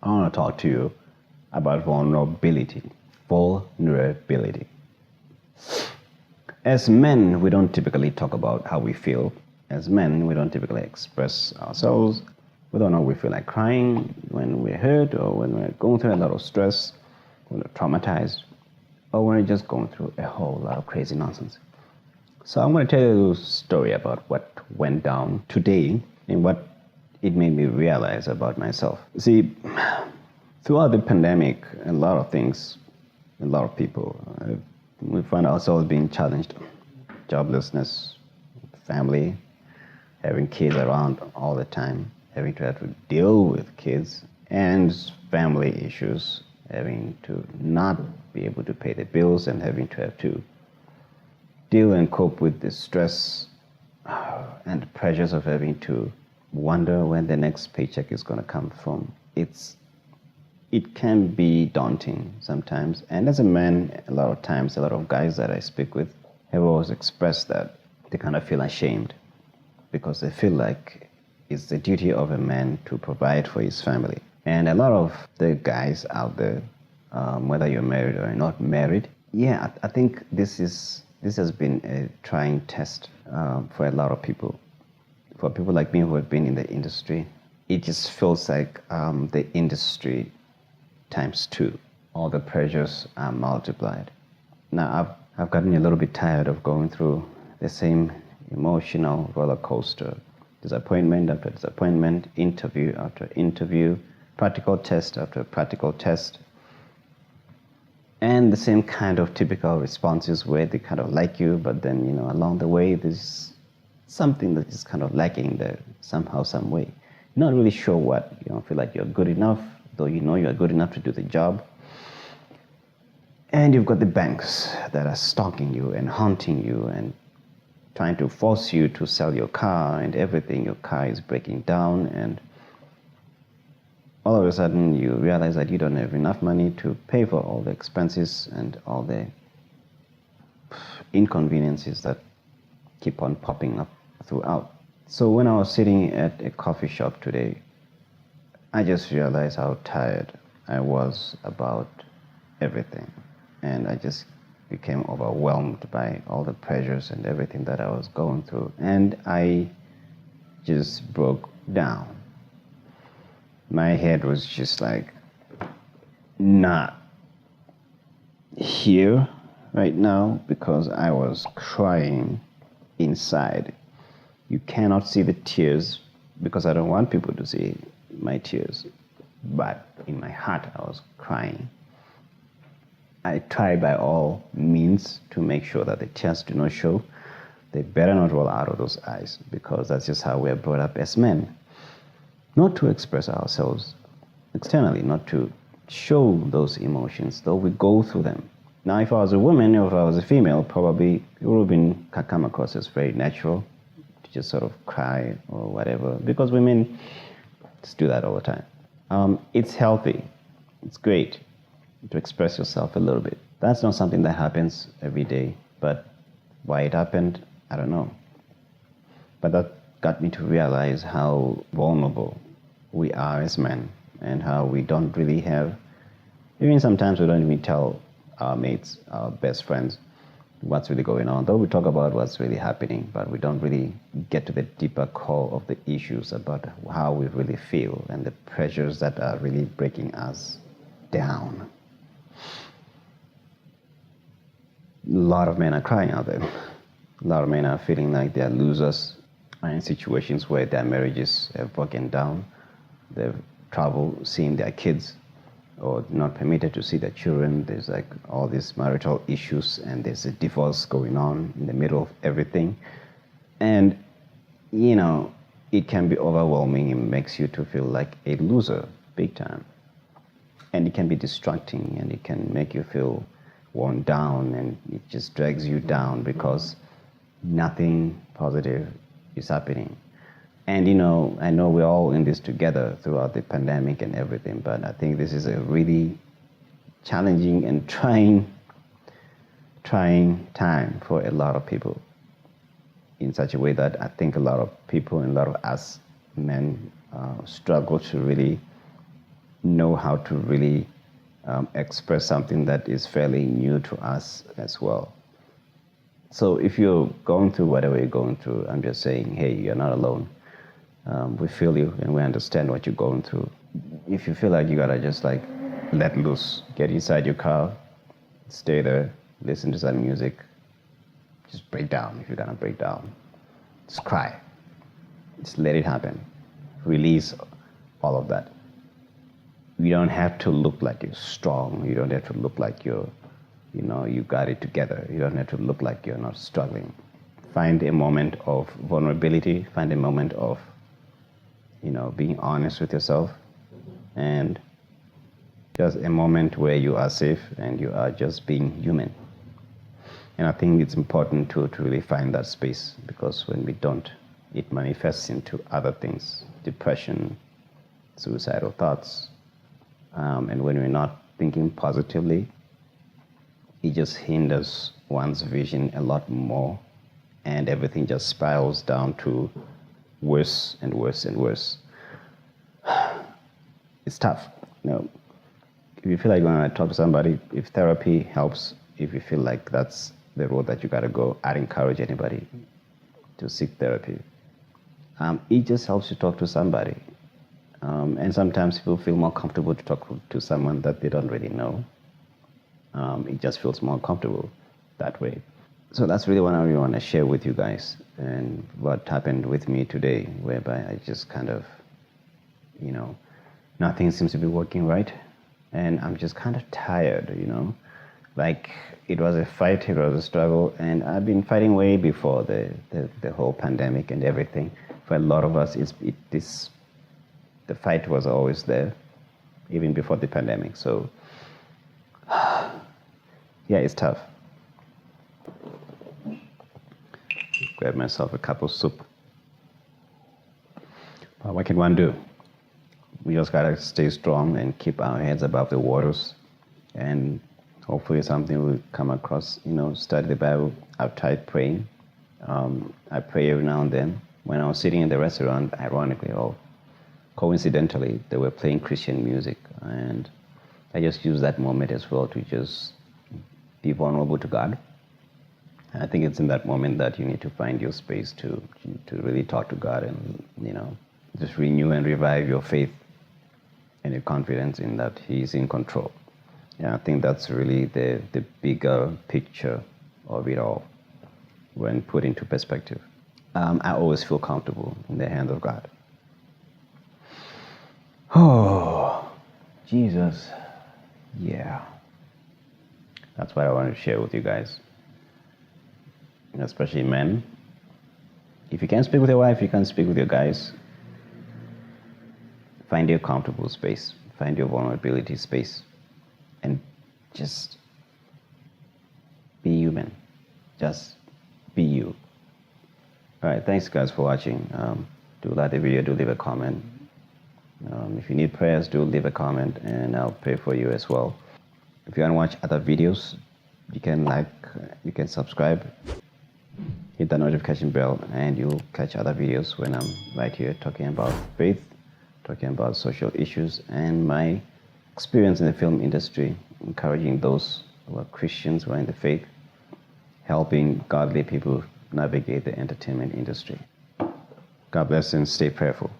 I want to talk to you about vulnerability. Vulnerability. As men, we don't typically talk about how we feel. As men, we don't typically express ourselves. We don't know we feel like crying when we're hurt or when we're going through a lot of stress, when we're traumatized, or when we're just going through a whole lot of crazy nonsense. So I'm going to tell you a story about what went down today and what it made me realize about myself. See, throughout the pandemic, a lot of things, a lot of people, we find ourselves being challenged. Joblessness, family, having kids around all the time, having to have to deal with kids and family issues, having to not be able to pay the bills and having to have to deal and cope with the stress and the pressures of having to wonder when the next paycheck is going to come from. It can be daunting sometimes. And as a man, a lot of times, a lot of guys that I speak with have always expressed that they kind of feel ashamed because they feel like it's the duty of a man to provide for his family. And a lot of the guys out there, whether you're married or not married, I think this has been a trying test for a lot of people. For people like me who have been in the industry, it just feels like the industry times two. All the pressures are multiplied. Now, I've gotten a little bit tired of going through the same emotional roller coaster, disappointment after disappointment, interview after interview, practical test after practical test, and the same kind of typical responses where they kind of like you, but then, along the way, there's something that is kind of lacking there somehow, some way. You're not really sure what. You don't feel like you're good enough, though you know you're good enough to do the job. And you've got the banks that are stalking you and haunting you and trying to force you to sell your car and everything. Your car is breaking down, and all of a sudden you realize that you don't have enough money to pay for all the expenses and all the inconveniences that keep on popping up throughout. So when I was sitting at a coffee shop today, I just realized how tired I was about everything. And I just became overwhelmed by all the pressures and everything that I was going through. And I just broke down. My head was just like not here right now because I was crying inside. You cannot see the tears because I don't want people to see my tears. But in my heart, I was crying. I try by all means to make sure that the tears do not show. They better not roll out of those eyes because that's just how we're brought up as men. Not to express ourselves externally, not to show those emotions, though we go through them. Now, if I was a woman or if I was a female, probably it would have been come across as very natural to just sort of cry or whatever, because women just do that all the time. It's healthy. It's great to express yourself a little bit. That's not something that happens every day, but why it happened, I don't know. But that got me to realize how vulnerable we are as men and how we don't really have, even sometimes we don't even tell our mates, our best friends, what's really going on. Though we talk about what's really happening, but we don't really get to the deeper core of the issues about how we really feel and the pressures that are really breaking us down. A lot of men are crying out there. A lot of men are feeling like they're losers, are in situations where their marriages have broken down. They've traveled seeing their kids or not permitted to see their children. There's like all these marital issues and there's a divorce going on in the middle of everything. And, it can be overwhelming. It makes you to feel like a loser, big time. And it can be distracting and it can make you feel worn down and it just drags you down because nothing positive is happening. And I know we're all in this together throughout the pandemic and everything, but I think this is a really challenging and trying time for a lot of people in such a way that I think a lot of people and a lot of us men struggle to really know how to really express something that is fairly new to us as well. So if you're going through whatever you're going through, I'm just saying, hey, you're not alone. We feel you and we understand what you're going through. If you feel like you gotta just like let loose, get inside your car, stay there, listen to some music, just break down if you're gonna break down. Just cry. Just let it happen. Release all of that. You don't have to look like you're strong. You don't have to look like you got it together. You don't have to look like you're not struggling. Find a moment of vulnerability. Find a moment of, being honest with yourself, and just a moment where you are safe and you are just being human. And I think it's important to really find that space, because when we don't, it manifests into other things: depression, suicidal thoughts. And when we're not thinking positively, it just hinders one's vision a lot more, and everything just spirals down to worse and worse and worse. It's tough. If you feel like you want to talk to somebody, if therapy helps, if you feel like that's the road that you got to go, I'd encourage anybody to seek therapy. It just helps you talk to somebody. And sometimes people feel more comfortable to talk to someone that they don't really know. It just feels more comfortable that way. So that's really what I really want to share with you guys, and what happened with me today, whereby I just kind of, nothing seems to be working right. And I'm just kind of tired, Like, it was a fight, it was a struggle, and I've been fighting way before the whole pandemic and everything. For a lot of us, the fight was always there, even before the pandemic. So, yeah, it's tough. Grab myself a cup of soup. But what can one do? We just gotta stay strong and keep our heads above the waters, and hopefully something will come across. Study the Bible. I've tried praying. I pray every now and then. When I was sitting in the restaurant, ironically or coincidentally, they were playing Christian music, and I just used that moment as well to just be vulnerable to God. And I think it's in that moment that you need to find your space to really talk to God, and just renew and revive your faith and your confidence in that He's in control. Yeah, I think that's really the bigger picture of it all when put into perspective. I always feel comfortable in the hands of God. Oh, Jesus. Yeah. That's what I want to share with you guys. Especially men. If you can't speak with your wife, you can speak with your guys. Find your comfortable space. Find your vulnerability space. And just be human. Just be you. All right, thanks guys for watching. Do like the video, do leave a comment. If you need prayers, do leave a comment and I'll pray for you as well. If you want to watch other videos, you can subscribe, hit the notification bell, and you'll catch other videos when I'm right here talking about faith, talking about social issues, and my experience in the film industry, encouraging those who are Christians, who are in the faith, helping godly people navigate the entertainment industry. God bless and stay prayerful.